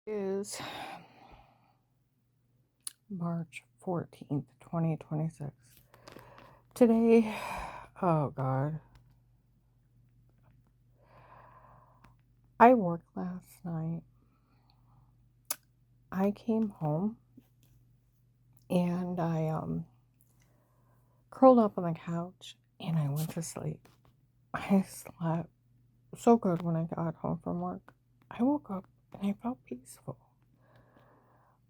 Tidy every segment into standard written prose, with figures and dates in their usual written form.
Is March 14th, 2026. Today, oh God, I worked last night. I came home and I curled up on the couch and I went to sleep. I slept so good when I got home from work. I woke up and I felt peaceful.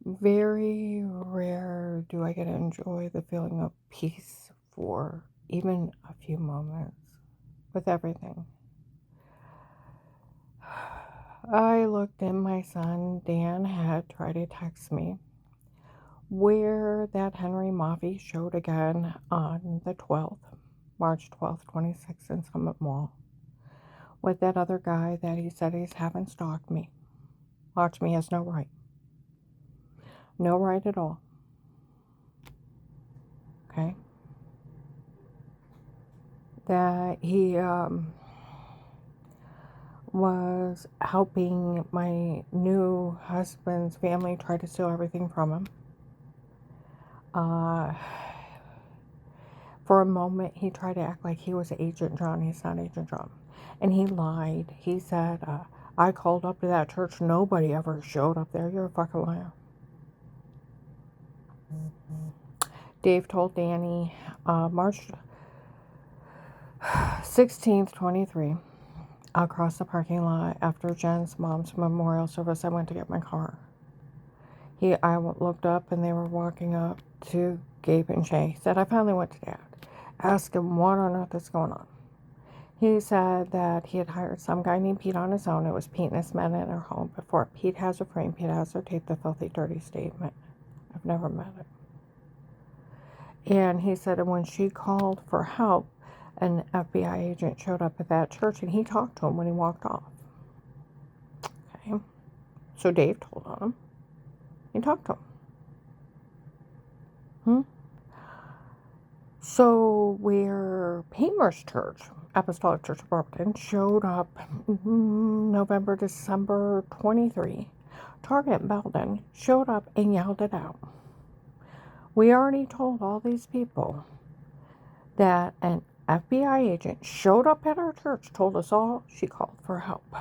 Very rare do I get to enjoy the feeling of peace for even a few moments with everything. I looked and my son Dan had tried to text me where that Henry Maffey showed again on the 12th, March 12th, 26th in Summit Mall with that other guy that he said he's having stalked me. Watch me has no right. No right at all. Okay? That he was helping my new husband's family try to steal everything from him. For a moment, he tried to act like he was Agent John. He's not Agent John. And he lied. He said, I called up to that church. Nobody ever showed up there. You're a fucking liar. Dave told Danny, March 16th, 23, across the parking lot after Jen's mom's memorial service, I went to get my car. I looked up and they were walking up to Gabe and Shay. He said, I finally went to Dad. Asked him what on earth is going on. He said that he had hired some guy named Pete on his own. It was Pete and his men in their home before. Pete has a frame. Pete has their tape, the filthy, dirty statement. I've never met it. And he said when she called for help, an FBI agent showed up at that church and he talked to him when he walked off. Okay. So Dave told on him. He talked to him. So where Paymer's Church, Apostolic Church of Barberton, showed up November, December 23, Target Belden showed up and yelled it out. We already told all these people that an FBI agent showed up at our church, told us all she called for help.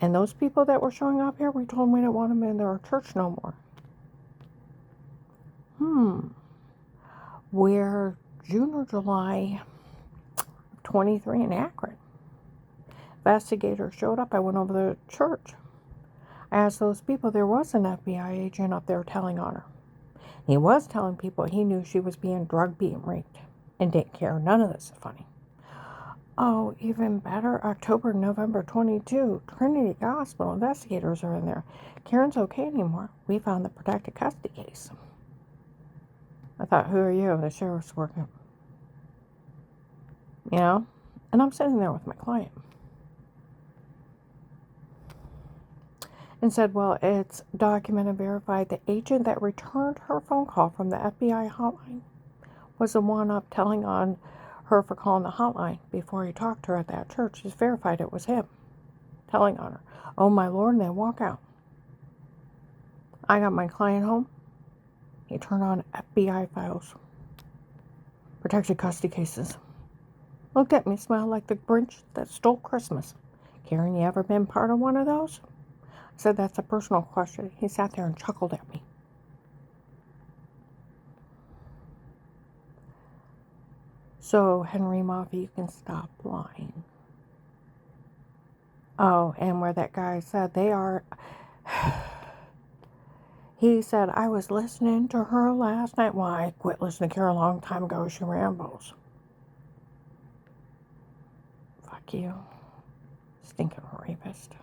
And those people that were showing up here, we told them we didn't want them in our church no more. Where June or July 23 in Akron, investigator showed up. I went over to the church. I asked those people, there was an FBI agent up there telling on her. He was telling people he knew she was being drugged, being raped, and didn't care. None of this is funny. Oh, even better, October, November 22, Trinity Gospel investigators are in there. Karen's okay anymore. We found the protected custody case. I thought, who are you? The sheriff's working. You know? And I'm sitting there with my client. And said, well, it's documented, verified. The agent that returned her phone call from the FBI hotline was the one up telling on her for calling the hotline before he talked to her at that church. It's verified it was him telling on her. Oh, my Lord, and they walk out. I got my client home. He turned on FBI files. Protected custody cases. Looked at me, smiled like the Grinch that stole Christmas. Karen, you ever been part of one of those? I said, that's a personal question. He sat there and chuckled at me. So, Henry Maffey, you can stop lying. Oh, and where that guy said they are... He said, I was listening to her last night. Well, I quit listening to her a long time ago. She rambles. Fuck you. Stinking rapist.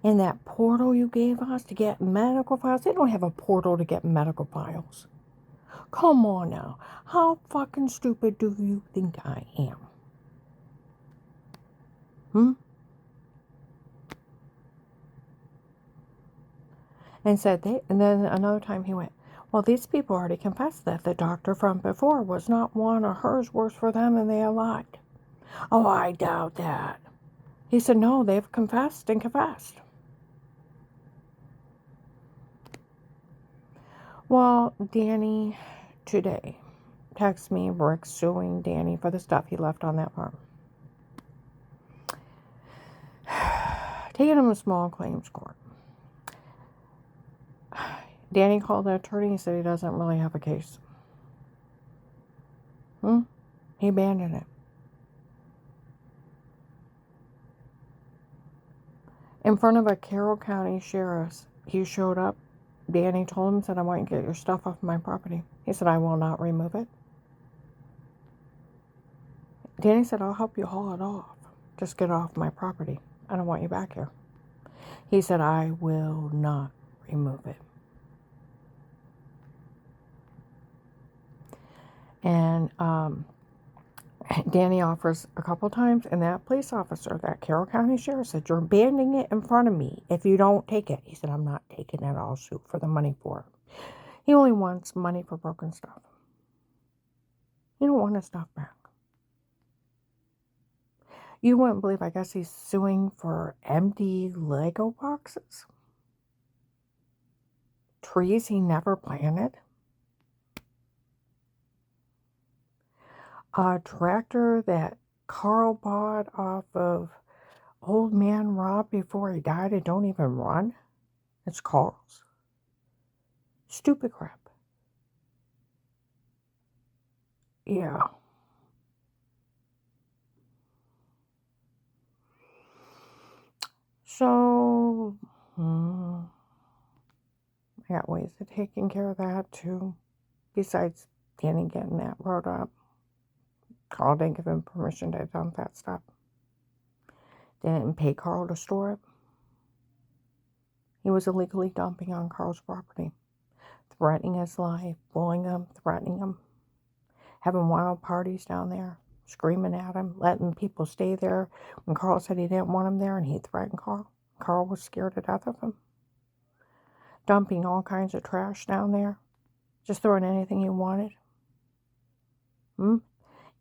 And that portal you gave us to get medical files, they don't have a portal to get medical files. Come on now. How fucking stupid do you think I am? And said and then another time he went, well, these people already confessed that the doctor from before was not one of hers works for them and they lied. Oh, I doubt that. He said, no, they've confessed and confessed. Well, Danny today texts me, Rick's suing Danny for the stuff he left on that farm. Taking him to small claims court. Danny called the attorney and said he doesn't really have a case. He abandoned it. In front of a Carroll County sheriff, he showed up. Danny told him, said, I want you to get your stuff off my property. He said, I will not remove it. Danny said, I'll help you haul it off. Just get it off my property. I don't want you back here. He said, I will not remove it. And Danny offers a couple times, and that police officer, that Carroll County sheriff, said, you're abandoning it in front of me if you don't take it. He said, I'm not taking it. I'll shoot for the money for it. He only wants money for broken stuff. He don't want his stuff back. You wouldn't believe, I guess he's suing for empty Lego boxes. Trees he never planted. A tractor that Carl bought off of Old Man Rob before he died and don't even run. It's Carl's. Stupid crap. Yeah. So, I got ways of taking care of that too. Besides Danny getting that road up. Carl didn't give him permission to dump that stuff. Didn't pay Carl to store it. He was illegally dumping on Carl's property. Threatening his life, bullying him, threatening him. Having wild parties down there. Screaming at him, letting people stay there when Carl said he didn't want him there, and he threatened Carl. Carl was scared to death of him. Dumping all kinds of trash down there. Just throwing anything he wanted.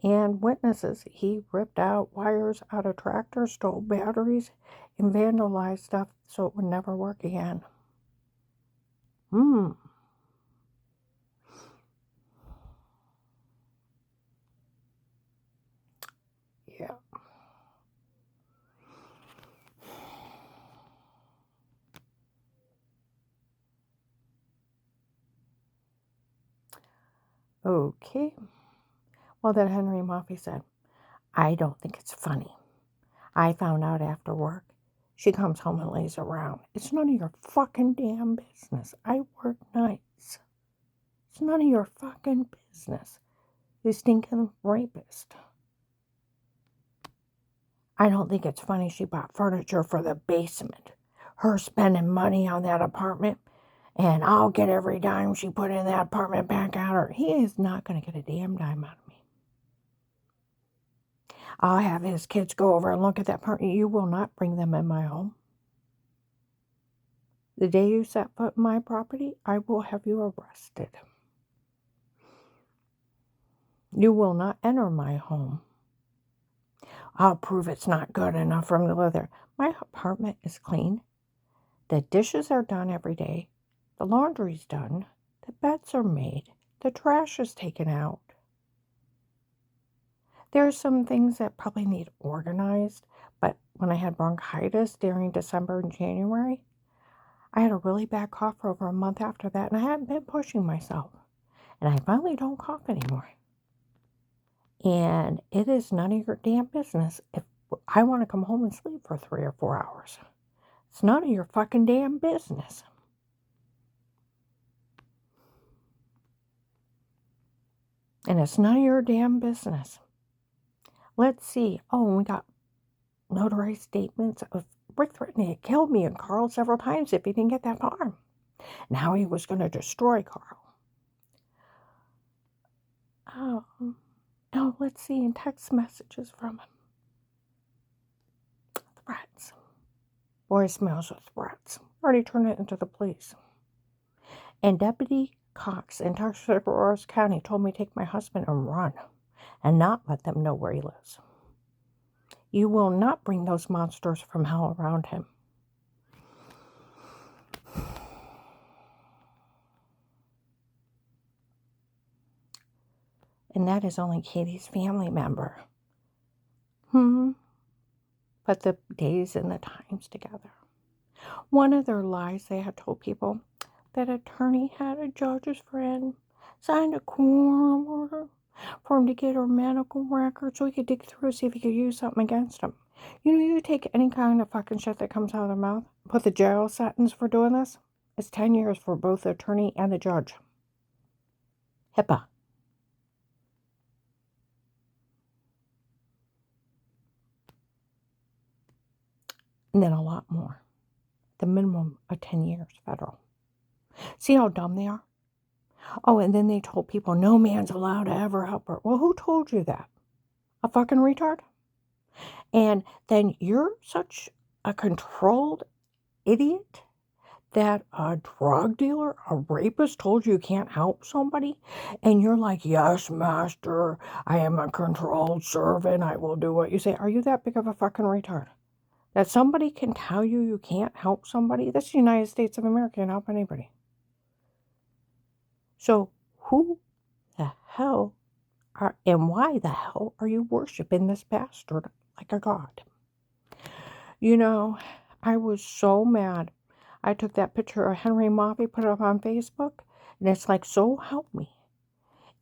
And witnesses, he ripped out wires out of tractors, stole batteries, and vandalized stuff so it would never work again. Yeah. Okay. Well, then Henry Murphy said, I don't think it's funny. I found out after work. She comes home and lays around. It's none of your fucking damn business. I work nights. It's none of your fucking business. You stinking rapist. I don't think it's funny she bought furniture for the basement. Her spending money on that apartment. And I'll get every dime she put in that apartment back out of her. He is not going to get a damn dime out of me. I'll have his kids go over and look at that apartment. You will not bring them in my home. The day you set foot in my property, I will have you arrested. You will not enter my home. I'll prove it's not good enough for him to live there. My apartment is clean. The dishes are done every day. The laundry's done. The beds are made. The trash is taken out. There are some things that probably need organized, but when I had bronchitis during December and January, I had a really bad cough for over a month after that, and I hadn't been pushing myself. And I finally don't cough anymore. And it is none of your damn business if I want to come home and sleep for 3 or 4 hours. It's none of your fucking damn business. And it's none of your damn business. Let's see. Oh, and we got notarized statements of Rick threatening to kill me and Carl several times if he didn't get that farm. And how he was going to destroy Carl. Oh, let's see. And text messages from him. Threats. Voicemails with threats. Already turned it into the police. And Deputy Cox in Tuscarawas County told me to take my husband and run and not let them know where he lives. You will not bring those monsters from hell around him. And that is only Katie's family member. But the days and the times together. One of their lies they had told people, that attorney had a judge's friend, signed a court order for him to get her medical records so he could dig through, see if he could use something against him. You take any kind of fucking shit that comes out of their mouth, put the jail sentence for doing this, it's 10 years for both the attorney and the judge. HIPAA. And then a lot more. The minimum of 10 years federal. See how dumb they are? Oh, and then they told people no man's allowed to ever help her. Well, who told you that? A fucking retard? And then you're such a controlled idiot that a drug dealer, a rapist told you can't help somebody? And you're like, yes, master, I am a controlled servant. I will do what you say. Are you that big of a fucking retard? That somebody can tell you can't help somebody? That's the United States of America. You can help anybody. So who the hell and why the hell are you worshiping this bastard like a god? You know, I was so mad. I took that picture of Henry Moffey, put it up on Facebook, and it's like, so help me.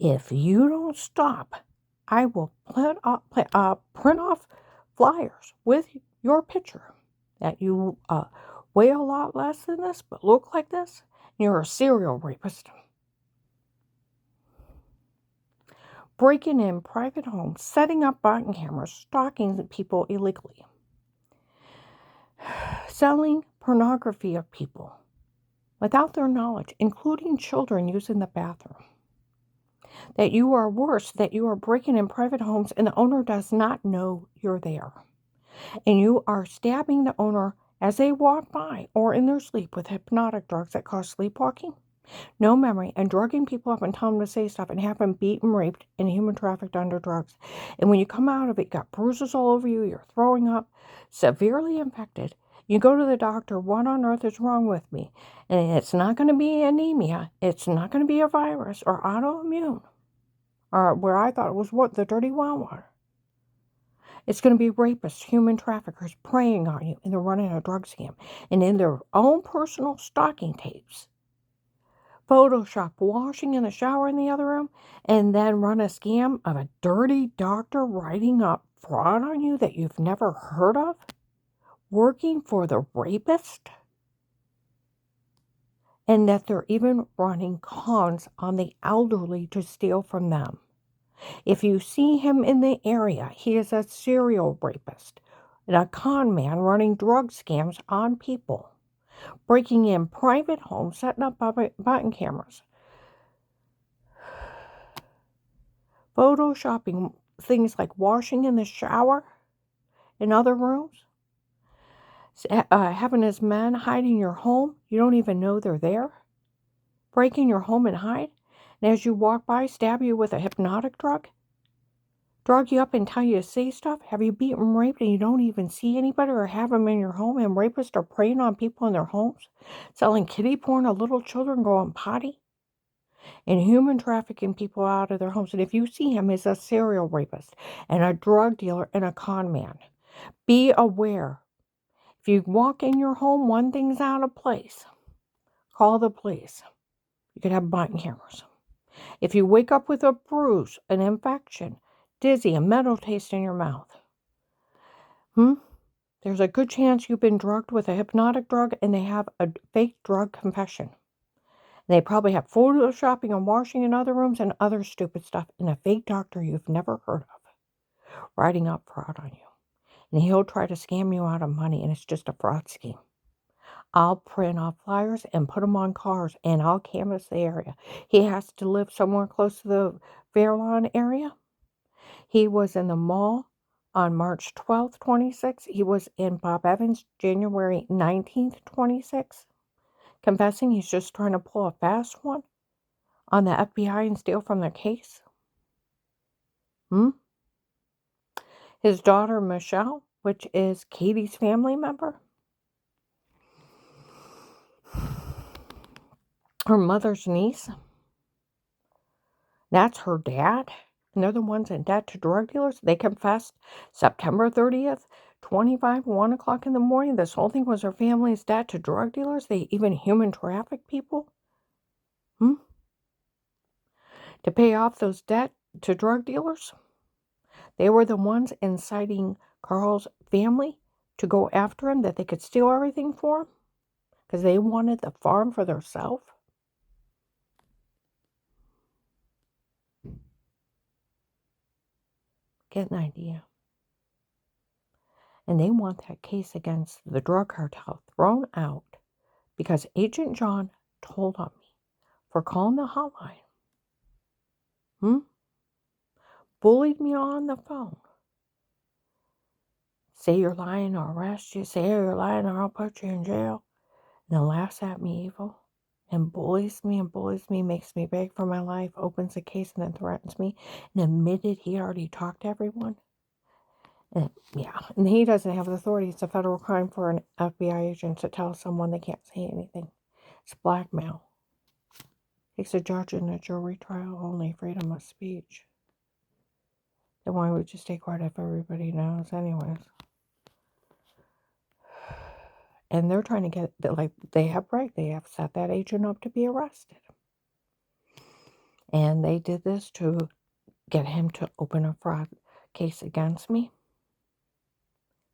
If you don't stop, I will print off flyers with your picture that you weigh a lot less than this, but look like this. You're a serial rapist. Breaking in private homes, setting up body cameras, stalking people illegally, selling pornography of people without their knowledge, including children using the bathroom. That you are worse, that you are breaking in private homes and the owner does not know you're there. And you are stabbing the owner as they walk by or in their sleep with hypnotic drugs that cause sleepwalking, no memory, and drugging people up and telling them to say stuff and have them beaten, raped, and human trafficked under drugs. And when you come out of it, you got bruises all over you, you're throwing up, severely infected. You go to the doctor, what on earth is wrong with me? And it's not going to be anemia. It's not going to be a virus or autoimmune. Or where I thought it was what? The dirty well water. It's going to be rapists, human traffickers preying on you, and they're running a drug scam. And in their own personal stalking tapes, Photoshop washing in the shower in the other room, and then run a scam of a dirty doctor writing up fraud on you that you've never heard of, working for the rapist, and that they're even running cons on the elderly to steal from them. If you see him in the area, he is a serial rapist and a con man running drug scams on people, breaking in private homes, setting up button cameras, photoshopping things like washing in the shower in other rooms, having his men hide in your home. You don't even know they're there. Break in your home and hide. And as you walk by, stab you with a hypnotic drug. Drug you up and tell you to say stuff. Have you beaten, raped, and you don't even see anybody or have them in your home. And rapists are preying on people in their homes. Selling kiddie porn to little children going potty. And human trafficking people out of their homes. And if you see him as a serial rapist and a drug dealer and a con man, be aware. If you walk in your home, one thing's out of place. Call the police. You could have button cameras. If you wake up with a bruise, an infection, dizzy, a metal taste in your mouth, there's a good chance you've been drugged with a hypnotic drug and they have a fake drug confession. They probably have photoshopping and washing in other rooms and other stupid stuff and a fake doctor you've never heard of writing up fraud on you. And he'll try to scam you out of money, and it's just a fraud scheme. I'll print off flyers and put them on cars, and I'll canvass the area. He has to live somewhere close to the Fairlawn area. He was in the mall on March 12th, 26. He was in Bob Evans January 19th, 26, confessing he's just trying to pull a fast one on the FBI and steal from their case. His daughter, Michelle, which is Katie's family member. Her mother's niece. That's her dad. And they're the ones in debt to drug dealers. They confessed September 30th, 25, 1 o'clock in the morning. This whole thing was her family's debt to drug dealers. They even human traffic people. To pay off those debt to drug dealers. They were the ones inciting Carl's family to go after him, that they could steal everything for him because they wanted the farm for themselves. Get an idea. And they want that case against the drug cartel thrown out because Agent John told on me for calling the hotline. Bullied me on the phone. Say you're lying, I'll arrest you. Say you're lying, or I'll put you in jail. And then laughs at me evil. And bullies me, makes me beg for my life, opens a case, and then threatens me. And admitted he already talked to everyone. And he doesn't have the authority. It's a federal crime for an FBI agent to tell someone they can't say anything. It's blackmail. Takes a judge in a jury trial only, freedom of speech. Then why would you stay quiet if everybody knows anyways? And they're trying to get, they have set that agent up to be arrested. And they did this to get him to open a fraud case against me.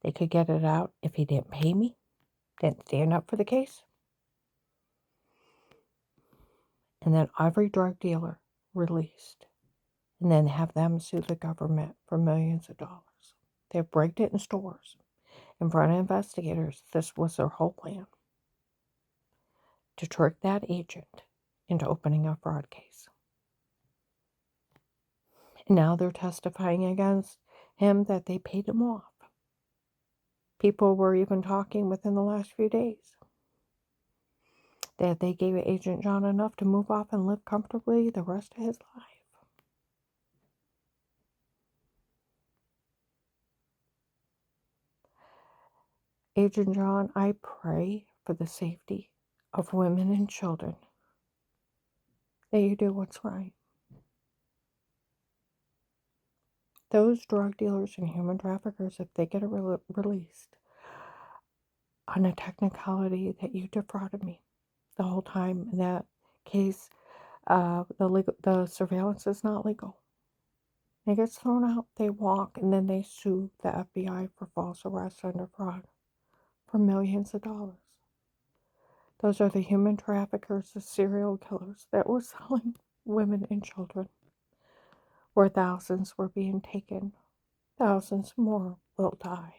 They could get it out if he didn't pay me, didn't stand up for the case. And then every drug dealer released. And then have them sue the government for millions of dollars. They've braked it in stores. In front of investigators, this was their whole plan. To trick that agent into opening a fraud case. And now they're testifying against him that they paid him off. People were even talking within the last few days that they gave Agent John enough to move off and live comfortably the rest of his life. Agent John, I pray for the safety of women and children, that you do what's right. Those drug dealers and human traffickers, if they get released on a technicality that you defrauded me the whole time in that case, the surveillance is not legal. It gets thrown out, they walk, and then they sue the FBI for false arrest under fraud for millions of dollars. Those are the human traffickers, the serial killers that were selling women and children, where thousands were being taken. Thousands more will die.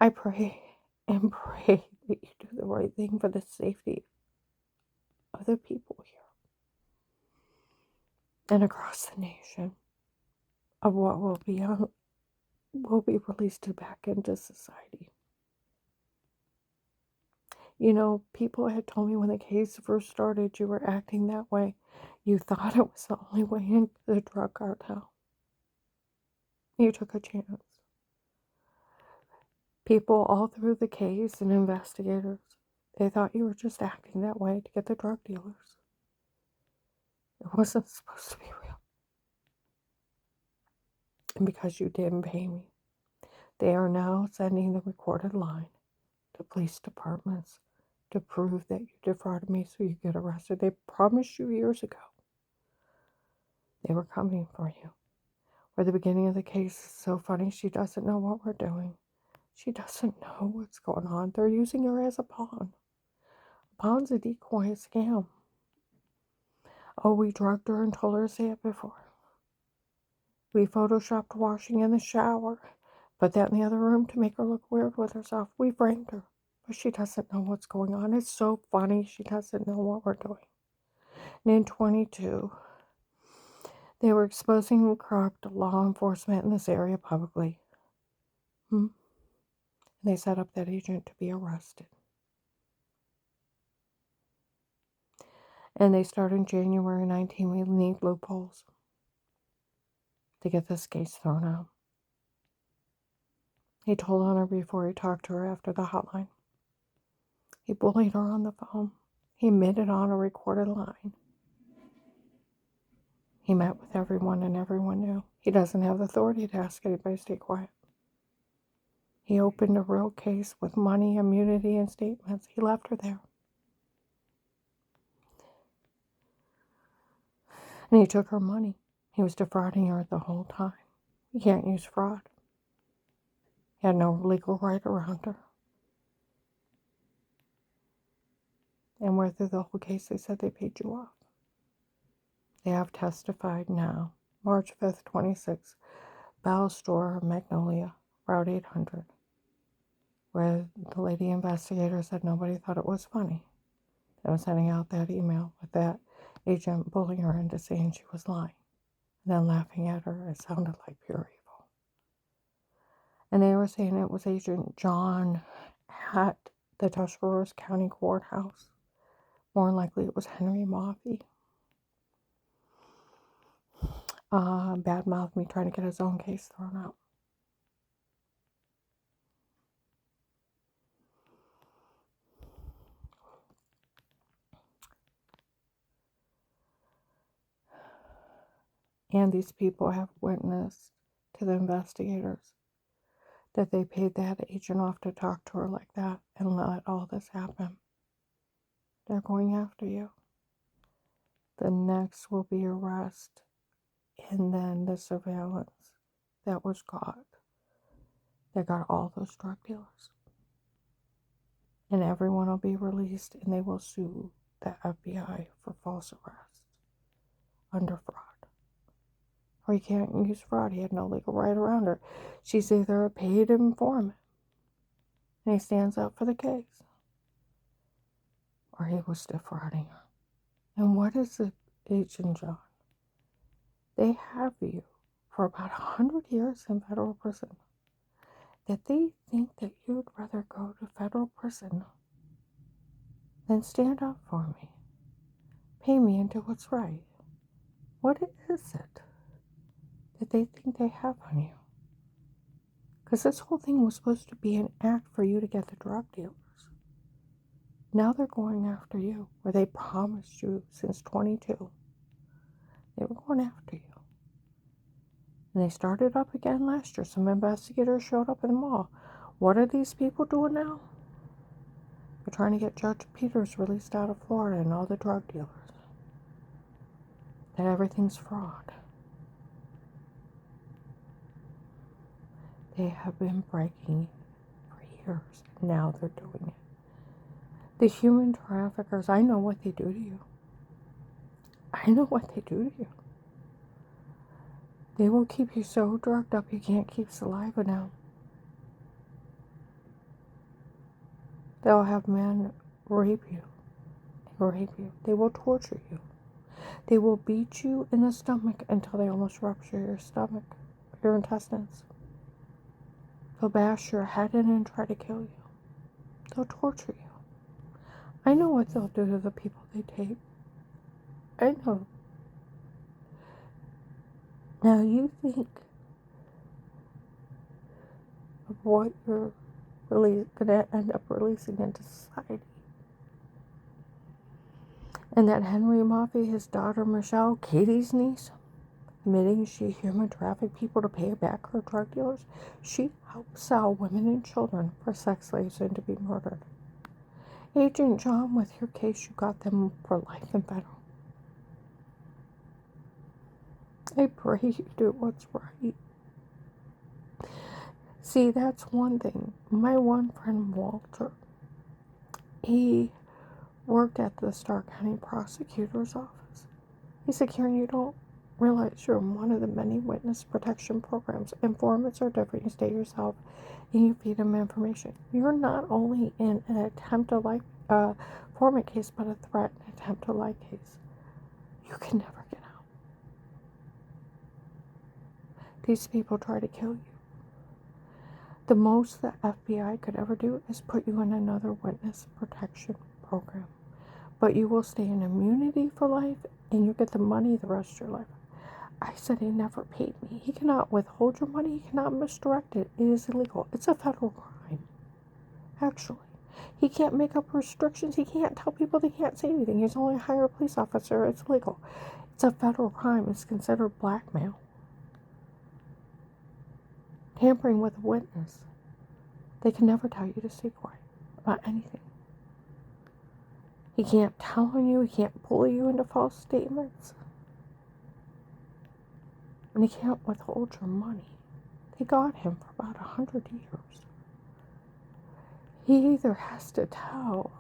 I pray and pray that you do the right thing for the safety of the people here and across the nation, of what will be released back into society. You know, people had told me when the case first started, you were acting that way. You thought it was the only way into the drug cartel. You took a chance. People all through the case and investigators, they thought you were just acting that way to get the drug dealers. It wasn't supposed to be real. And because you didn't pay me, they are now sending the recorded line to police departments to prove that you defrauded me so you get arrested. They promised you years ago they were coming for you. Where the beginning of the case is so funny, she doesn't know what we're doing. She doesn't know what's going on. They're using her as a pawn. A pawn's a decoy, a scam. Oh, we drugged her and told her to say it before. We photoshopped washing in the shower, put that in the other room to make her look weird with herself. We framed her, but she doesn't know what's going on. It's so funny. She doesn't know what we're doing. And in 22, they were exposing corrupt law enforcement in this area publicly. And they set up that agent to be arrested. And they start in January 19. We need loopholes. to get this case thrown out. He told on her before he talked to her after the hotline. He bullied her on the phone. He admitted on a recorded line. He met with everyone and everyone knew. He doesn't have the authority to ask anybody to stay quiet. He opened a real case with money, immunity, and statements. He left her there. And he took her money. He was defrauding her the whole time. You can't use fraud. He had no legal right around her. And where through the whole case they said they paid you off. They have testified now, March 5th, 26, Bell Store, Magnolia, Route 800, where the lady investigator said nobody thought it was funny. They were sending out that email with that agent bullying her into saying she was lying, and then laughing at her. It sounded like pure evil. And they were saying it was Agent John at the Tuscarawas County Courthouse. More likely it was Henry Maffei. Badmouthed me trying to get his own case thrown out. And these people have witnessed to the investigators that they paid that agent off to talk to her like that and let all this happen. They're going after you. The next will be arrest and then the surveillance that was caught. They got all those drug dealers. And everyone will be released and they will sue the FBI for false arrest under fraud. Or you can't use fraud. He had no legal right around her. She's either a paid informant and he stands up for the case, or he was defrauding her. And what is the Agent John? They have you for about 100 years in federal prison. That they think that you'd rather go to federal prison than stand up for me, pay me and do what's right. What is it that they think they have on you? Because this whole thing was supposed to be an act for you to get the drug dealers. Now they're going after you, where they promised you since 22. They were going after you. And they started up again last year. Some investigators showed up in the mall. What are these people doing now? They're trying to get Judge Peters released out of Florida and all the drug dealers. That everything's fraud. They have been breaking it for years. Now they're doing it. The human traffickers, I know what they do to you. I know what they do to you. They will keep you so drugged up you can't keep saliva down. They'll have men rape you. They will torture you. They will beat you in the stomach until they almost rupture your stomach, your intestines. They'll bash your head in and try to kill you. They'll torture you. I know what they'll do to the people they take. I know. Now you think of what you're really going to end up releasing into society. And that Henry Maffei, his daughter Michelle, Katie's niece, admitting she human trafficked people to pay back her drug dealers. She helped sell women and children for sex slaves and to be murdered. Agent John, with your case, you got them for life in federal. I pray you do what's right. See, that's one thing. My one friend, Walter, he worked at the Starr County Prosecutor's Office. He said, Karen, you don't realize you're in one of the many witness protection programs. Informants are different. You stay yourself and you feed them information. You're not only in an attempt to lie informant case, but a threat and attempt to lie case. You can never get out. These people try to kill you. The most the FBI could ever do is put you in another witness protection program. But you will stay in immunity for life and you get the money the rest of your life. I said, he never paid me. He cannot withhold your money. He cannot misdirect it. It is illegal. It's a federal crime, actually. He can't make up restrictions. He can't tell people they can't say anything. He's only a higher police officer. It's illegal. It's a federal crime. It's considered blackmail. Tampering with a witness. They can never tell you to stay quiet about anything. He can't tell on you. He can't bully you into false statements. And he can't withhold your money. They got him for about 100 years. He either has to tell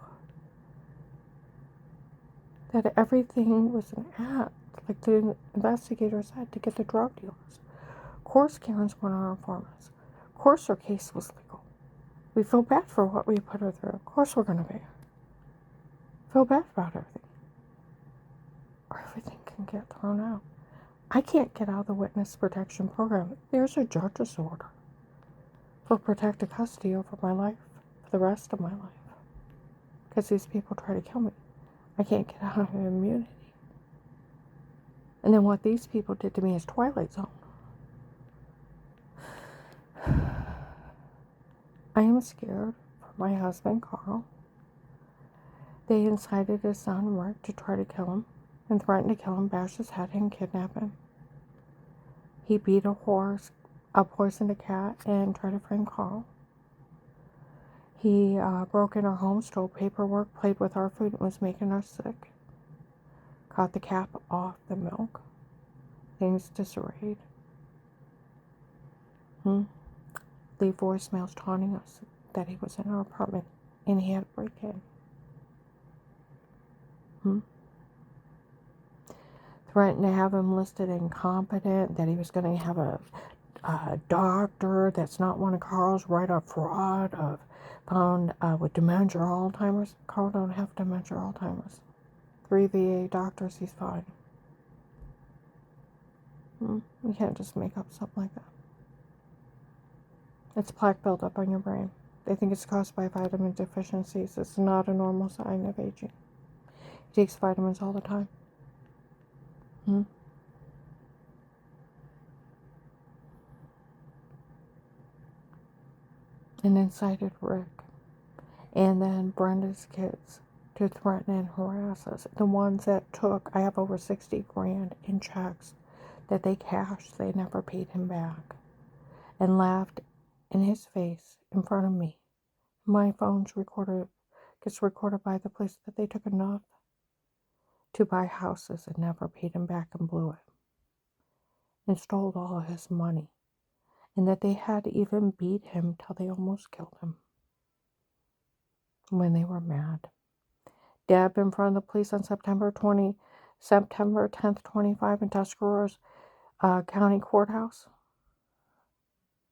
that everything was an act, like the investigators had to get the drug dealers. Of course, Karen's one of our informants. Of course, her case was legal. We feel bad for what we put her through. Of course, we're going to pay her. Feel bad about everything. Or everything can get thrown out. I can't get out of the witness protection program. There's a judge's order for protective custody over my life for the rest of my life. Because these people try to kill me. I can't get out of immunity. And then what these people did to me is Twilight Zone. I am scared for my husband, Carl. They incited his son, Rick, to try to kill him and threatened to kill him, bash his head, and kidnap him. He beat a horse, poisoned a cat, and tried to frame Carl. He broke in our home, stole paperwork, played with our food, and was making us sick. Caught the cap off the milk. Things disarrayed. Leave voicemails taunting us that he was in our apartment and he had to break in. Threatened to have him listed incompetent, that he was going to have a doctor that's not one of Carl's write a fraud of found with dementia or Alzheimer's. Carl don't have dementia or Alzheimer's. 3 VA doctors, he's fine. You can't just make up something like that. It's plaque buildup on your brain. They think it's caused by vitamin deficiencies. It's not a normal sign of aging. He takes vitamins all the time. And incited Rick and then Brenda's kids to threaten and harass us. The ones that took, I have over 60 grand in checks that they cashed. They never paid him back. And laughed in his face in front of me. My phone's gets recorded by the police that they took enough to buy houses and never paid him back and blew it. And stole all his money. And that they had even beat him till they almost killed him. When they were mad. Deb in front of the police on September 10th, 25 in Tuscarora's County Courthouse.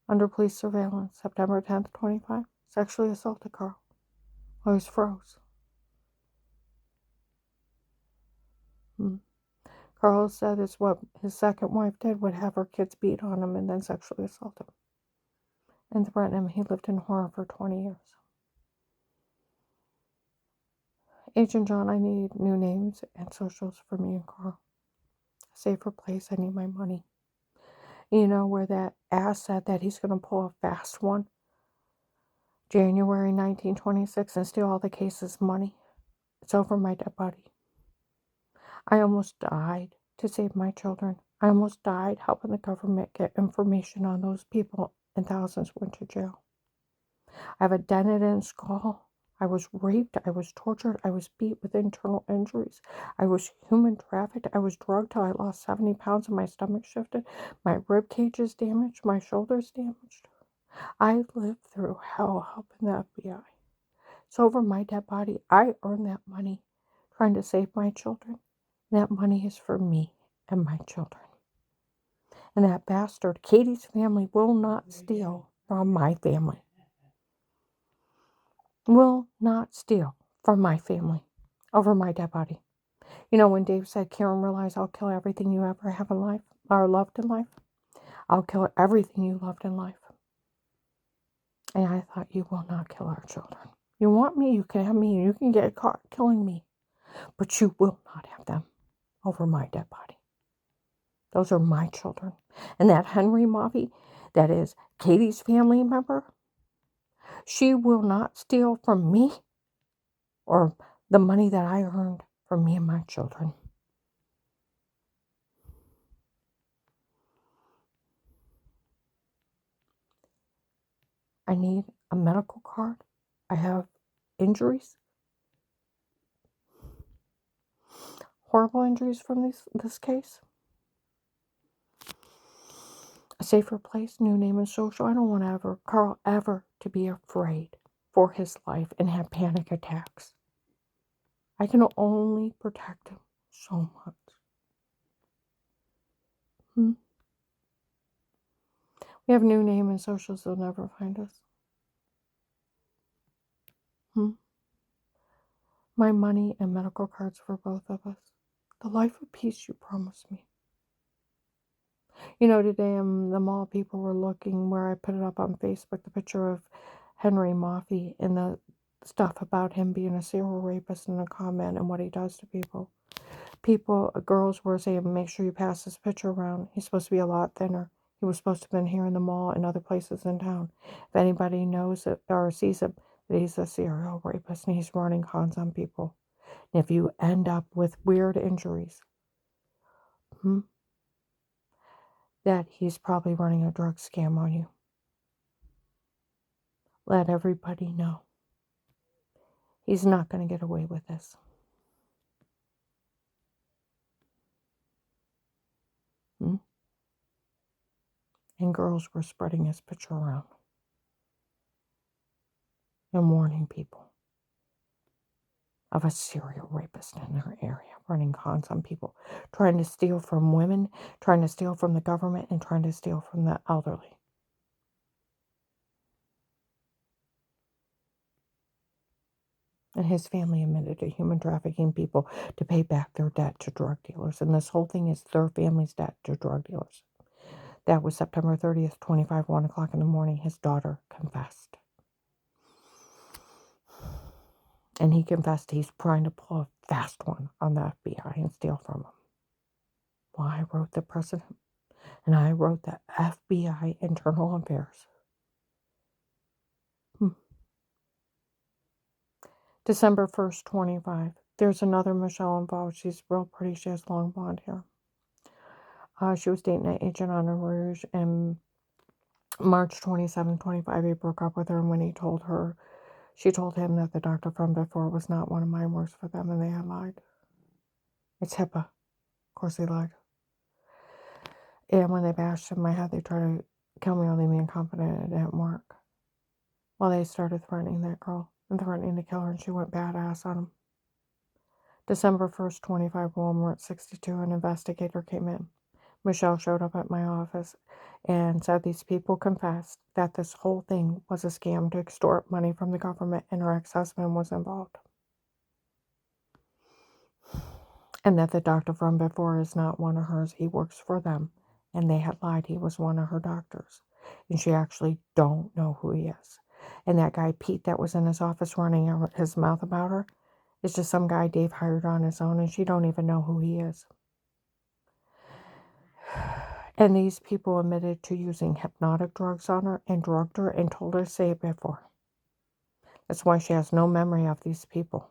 Under police surveillance, September 10th, 25. Sexually assaulted Carl. While he was froze. Carl said it's what his second wife did, would have her kids beat on him and then sexually assault him. And threaten him. He lived in horror for 20 years. Agent John, I need new names and socials for me and Carl. A safer place. I need my money. You know, where that ass said that he's going to pull a fast one. January 1926 and steal all the case's money. It's over my dead body. I almost died to save my children. I almost died helping the government get information on those people, and thousands went to jail. I have a dented-in skull. I was raped. I was tortured. I was beat with internal injuries. I was human trafficked. I was drugged till I lost 70 pounds and my stomach shifted. My rib cage is damaged. My shoulders damaged. I lived through hell helping the FBI. It's over my dead body. I earned that money trying to save my children. That money is for me and my children. And that bastard, Katie's family, will not steal from my family. Will not steal from my family over my dead body. You know, when Dave said, Karen, realize I'll kill everything you ever have in life, or loved in life. I'll kill everything you loved in life. And I thought, you will not kill our children. You want me, you can have me, you can get caught killing me. But you will not have them over my dead body. Those are my children. And that Henry Moffitt, that is Katie's family member, she will not steal from me or the money that I earned for me and my children. I need a medical card. I have injuries, horrible injuries from this case. A safer place, new name and social. I don't want Carl ever to be afraid for his life and have panic attacks. I can only protect him so much. We have new name and socials, they'll never find us. My money and medical cards for both of us. The life of peace you promised me. You know, today in the mall, people were looking where I put it up on Facebook, the picture of Henry Moffitt and the stuff about him being a serial rapist in a comment and what he does to people. Girls were saying, make sure you pass this picture around. He's supposed to be a lot thinner. He was supposed to have been here in the mall and other places in town. If anybody knows it or sees him, that he's a serial rapist and he's running cons on people. And if you end up with weird injuries, that he's probably running a drug scam on you. Let everybody know. He's not going to get away with this. And girls were spreading his picture around and warning people of a serial rapist in their area, running cons on people, trying to steal from women, trying to steal from the government, and trying to steal from the elderly. And his family admitted to human trafficking people to pay back their debt to drug dealers. And this whole thing is their family's debt to drug dealers. That was September 30th, 25, 1 o'clock in the morning. His daughter confessed. And he confessed he's trying to pull a fast one on the FBI and steal from them. Well, I wrote the president, and I wrote the FBI Internal Affairs. December 1st, 25. There's another Michelle involved. She's real pretty. She has long blonde hair. She was dating an agent on a Rouge, and March 27, 25, he broke up with her, and when she told him that the doctor from before was not one of mine, works for them, and they had lied. It's HIPAA. Of course they lied. And when they bashed in my head, they tried to kill me or leave me incompetent. It didn't work. Well, they started threatening that girl and threatening to kill her, and she went badass on them. December 1st, 25, Walmart 62, an investigator came in. Michelle showed up at my office and said these people confessed that this whole thing was a scam to extort money from the government, and her ex-husband was involved. And that the doctor from before is not one of hers. He works for them. And they had lied. He was one of her doctors. And she actually don't know who he is. And that guy, Pete, that was in his office running his mouth about her, is just some guy Dave hired on his own, and she don't even know who he is. And these people admitted to using hypnotic drugs on her and drugged her and told her to say it before. That's why she has no memory of these people.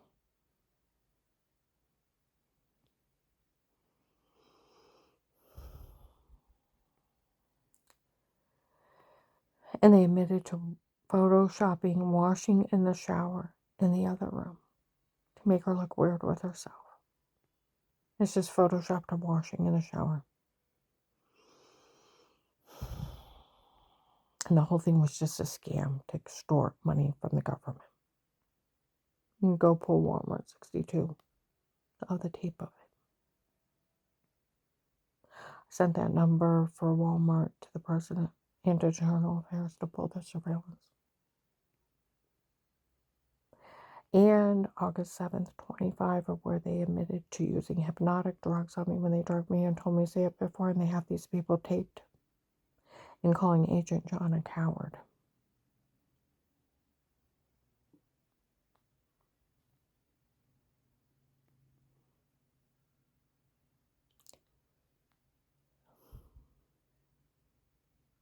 And they admitted to photoshopping washing in the shower in the other room to make her look weird with herself. It's just photoshopped her washing in the shower. And the whole thing was just a scam to extort money from the government. You can go pull Walmart 62 of the tape of it. I sent that number for Walmart to the president and to Internal Affairs to pull the surveillance. And August 7th, 25, of where they admitted to using hypnotic drugs on me when they drugged me and told me to say it before, and they have these people taped and calling Agent John a coward.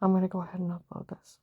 I'm going to go ahead and upload this.